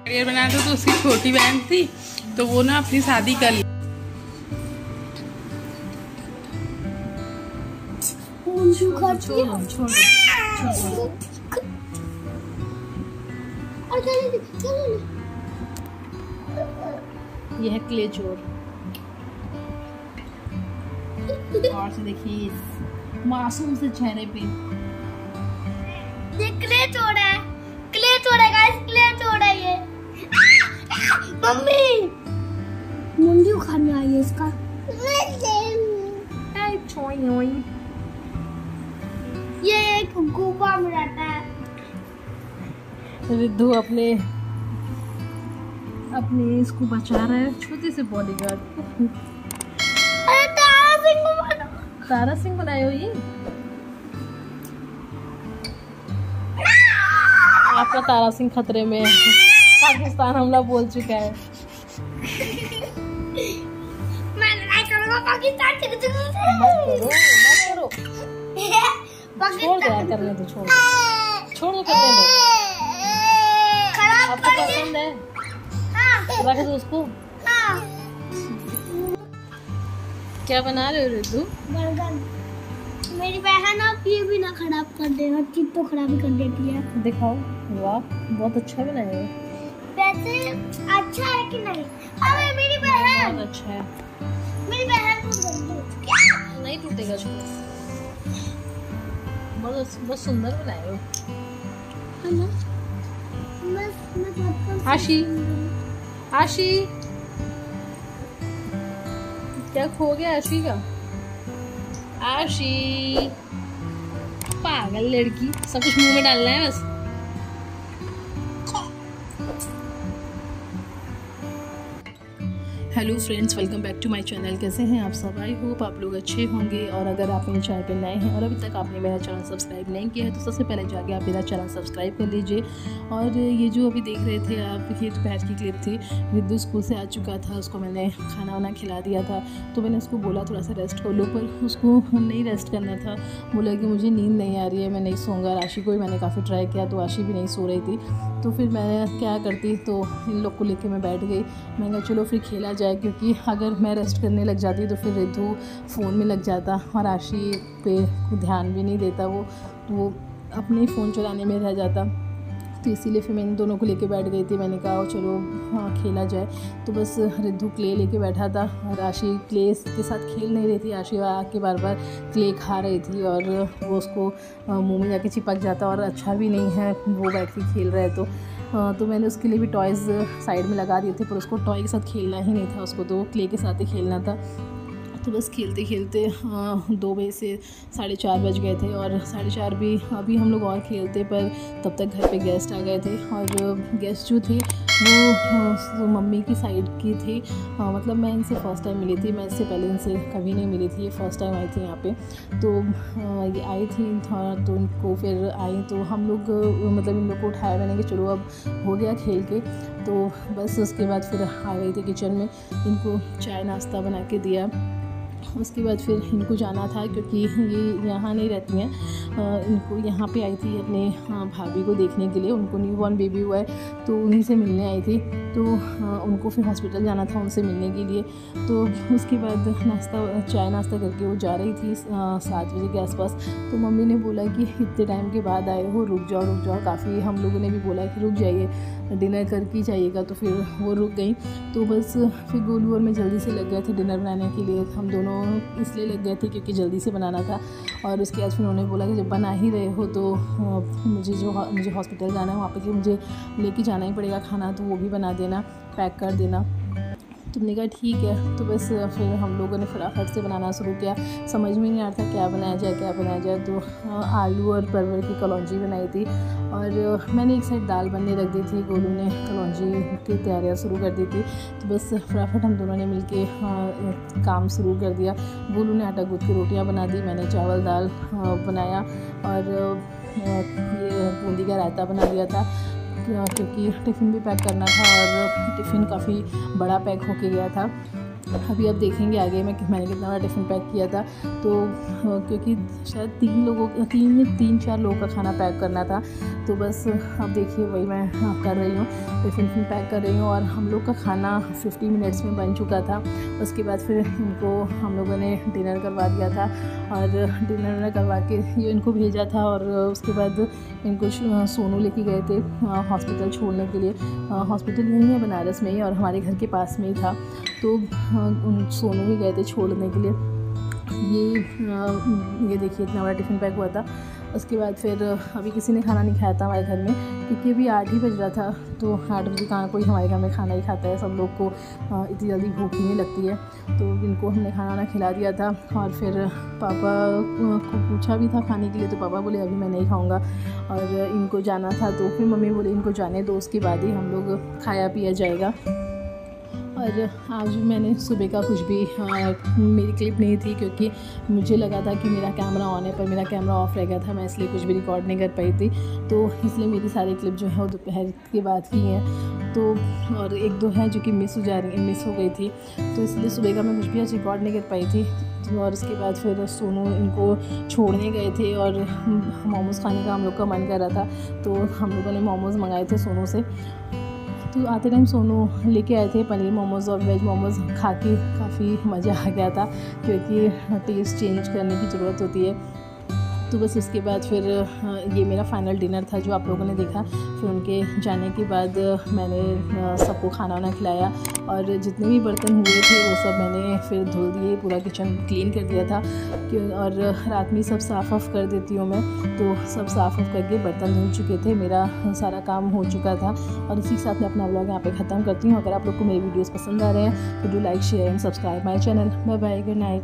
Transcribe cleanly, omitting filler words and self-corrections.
Career बना था, तो उसकी छोटी बहन थी तो वो ना अपनी शादी कर ली। यह क्ले चोर और से देखिए मासूम से चेहरे पे ये क्ले चोर है, क्ले चोर है गाइस, क्ले चोर है ये। मम्मी मुंडी खाने आई है इसका। ये एक गुफा में रहता है। रिद्धू अपने इसको बचा रहा है, छोटे से बॉडीगार्ड। अरे तारा सिंह बनाए हो ये? आपका तारा सिंह खतरे में है, पाकिस्तान हमला बोल चुका है। मैं लड़ाई करूंगा पाकिस्तान से। मत करो छोड़ दो यार, करने दो, छोड़ दो करने दो। आपको पसंद है? रख दो उसको। क्या बना रहे हो रिद्धू? बर्गर। मेरी बहन आप ये भी ना खराब कर दे, हर चीज तो खराब कर देती है। दिखाओ। वाह बहुत अच्छा बनाया है। वैसे अच्छा है कि नहीं? अरे मेरी बहन बहुत अच्छा है। मेरी बहन को नहीं टूटेगा, छोड़ो। बहुत सुंदर बनाए हो। आशी आशी क्या खो गया आशी का? आशी पागल लड़की, सब कुछ मुंह में डालना है बस। Hello friends, welcome back to my channel. कैसे हैं आप सब? आई होप आप लोग अच्छे होंगे। और अगर आप मेरे चैनल पर नए हैं और अभी तक आपने मेरा चैनल सब्सक्राइब नहीं किया है तो सबसे पहले जाके आप मेरा चैनल सब्सक्राइब कर लीजिए। और ये जो अभी देख रहे थे आप, ये दोपहर की क्लिप थी। रिद्धू स्कूल से आ चुका था, उसको मैंने खाना वाना खिला दिया था। तो मैंने उसको बोला थोड़ा सा रेस्ट कर लो, पर उसको नहीं रेस्ट करना था। बोला कि मुझे नींद नहीं आ रही है, मैं नहीं सोऊंगा। राशि को भी मैंने काफ़ी ट्राई किया तो राशि भी नहीं सो रही थी। तो फिर मैं क्या करती, तो इन लोग को लेके मैं बैठ गई। मैं कहा चलो फिर खेला जाए, क्योंकि अगर मैं रेस्ट करने लग जाती तो फिर रिद्धू फ़ोन में लग जाता और राशि पे ध्यान भी नहीं देता, वो अपने ही फ़ोन चलाने में रह जाता। तो इसीलिए फिर मैं इन दोनों को लेके बैठ गई थी। मैंने कहा चलो हाँ खेला जाए। तो बस रिद्धू क्ले लेके बैठा था, राशि क्ले के साथ खेल नहीं रही थी। राशि आके बार बार क्ले खा रही थी और वो उसको मुंह में जाके चिपक जाता और अच्छा भी नहीं है वो बैठ के खेल रहा है। तो मैंने उसके लिए भी टॉयज़ साइड में लगा दिए थे, पर उसको टॉय के साथ खेलना ही नहीं था, उसको तो क्ले के साथ ही खेलना था। तो बस खेलते खेलते 2 बजे से 4:30 बज गए थे। और 4:30 भी अभी हम लोग और खेलते, पर तब तक घर पे गेस्ट आ गए थे। और गेस्ट जो थे वो मम्मी की साइड की थी। मतलब मैं इनसे फ़र्स्ट टाइम मिली थी, मैं इससे पहले इनसे कभी नहीं मिली थी, ये फ़र्स्ट टाइम आई थी यहाँ पे। तो ये आई थी तो इनको फिर आई तो हम लोग मतलब इन लोग को उठाया, मैंने कि चलो अब हो गया खेल के। तो बस उसके बाद फिर आ गई थी किचन में, इनको चाय नाश्ता बना के दिया। उसके बाद फिर इनको जाना था, क्योंकि ये यहाँ नहीं रहती हैं। इनको यहाँ पे आई थी अपने भाभी को देखने के लिए, उनको न्यूबॉर्न बेबी हुआ है तो उन्हीं से मिलने आई थी। तो उनको फिर हॉस्पिटल जाना था उनसे मिलने के लिए। तो उसके बाद चाय नाश्ता करके वो जा रही थी 7 बजे के आसपास। तो मम्मी ने बोला कि इतने टाइम के बाद आए हो, रुक जाओ। काफ़ी हम लोगों ने भी बोला कि रुक जाइए, डिनर करके ही जाइएगा। तो फिर वो रुक गई। तो बस फिर गोलू और मैं जल्दी से लग गए थे डिनर बनाने के लिए। हम दोनों इसलिए लग गए थे क्योंकि जल्दी से बनाना था। और उसके बाद फिर उन्होंने बोला कि जब बना ही रहे हो तो मुझे हॉस्पिटल जाना है, वहाँ पे मुझे लेके जाना ही पड़ेगा खाना, तो वो भी बना देना, पैक कर देना। तुमने कहा ठीक है। तो बस फिर हम लोगों ने फटाफट से बनाना शुरू किया। समझ में नहीं आ रहा था क्या बनाया जाए। तो आलू और परवल की कलौंजी बनाई थी और मैंने एक साइड दाल बनने रख दी थी, गोलू ने कलौंजी की तैयारियां शुरू कर दी थी। तो बस फटाफट हम दोनों ने मिलके काम शुरू कर दिया। गोलू ने आटा गूँथ के रोटियाँ बना दी, मैंने चावल दाल बनाया और ये बूंदी का रायता बना दिया था। क्योंकि टिफ़िन भी पैक करना था और टिफ़िन काफ़ी बड़ा पैक होके गया था। अभी आप देखेंगे आगे मैंने कितना बड़ा टिफ़िन पैक किया था। तो क्योंकि शायद 3-4 लोगों का खाना पैक करना था, तो बस अब देखिए वही मैं कर रही हूँ, टिफ़िन पैक कर रही हूँ। और हम लोग का खाना 50 मिनट्स में बन चुका था। उसके बाद फिर इनको हम लोगों ने डिनर करवा दिया था और डिनर करवा के ये इनको भेजा था। और उसके बाद इनको सोनू लेके गए थे हॉस्पिटल छोड़ने के लिए। हॉस्पिटल यहीं है बनारस में ही और हमारे घर के पास में ही था, तो सोनू ही गए थे छोड़ने के लिए। ये देखिए इतना बड़ा टिफ़िन पैक हुआ था। उसके बाद फिर अभी किसी ने खाना नहीं खाया था हमारे घर में, क्योंकि अभी 8 ही बज रहा था। तो 8 बजे कहाँ कोई हमारे घर में खाना ही खाता है, सब लोग को इतनी जल्दी भूख ही नहीं लगती है। तो इनको हमने खाना खिला दिया था। और फिर पापा को पूछा भी था खाने के लिए, तो पापा बोले अभी मैं नहीं खाऊंगा। और इनको जाना था, तो फिर मम्मी बोले इनको जाने दो, उसके बाद ही हम लोग खाया पिया जाएगा। और आज मैंने सुबह का कुछ भी मेरी क्लिप नहीं थी, क्योंकि मुझे लगा था कि मेरा कैमरा ऑन है, पर मेरा कैमरा ऑफ रह गया था। मैं इसलिए कुछ भी रिकॉर्ड नहीं कर पाई थी, तो इसलिए मेरी सारी क्लिप जो है वो दोपहर के बाद की हैं। तो और 1-2 हैं जो कि मिस हो गई थी, तो इसलिए सुबह का मैं कुछ भी आज रिकॉर्ड नहीं कर पाई थी। और उसके बाद फिर सोनू इनको छोड़ने गए थे और मोमोज़ खाने का हम लोग का मन कर रहा था, तो हम लोगों ने मोमोज़ मंगाए थे सोनू से। तो आते टाइम सोनू लेके आए थे पनीर मोमोज़ और वेज मोमोज़, खा के काफ़ी मज़ा आ गया था, क्योंकि टेस्ट चेंज करने की ज़रूरत होती है। तो बस उसके बाद फिर ये मेरा फ़ाइनल डिनर था जो आप लोगों ने देखा। फिर उनके जाने के बाद मैंने सबको खाना वाना खिलाया और जितने भी बर्तन हुए थे वो सब मैंने फिर धुल दिए, पूरा किचन क्लीन कर दिया था। और रात में सब साफ़ कर देती हूँ मैं, तो सब साफ़ करके बर्तन धुल चुके थे, मेरा सारा काम हो चुका था। और इसी के साथ मैं अपना व्लॉग यहाँ पे ख़त्म करती हूँ। अगर आप लोग को मेरी वीडियोज़ पसंद आ रहे हैं तो do like share and subscribe my channel. Bye bye, good night.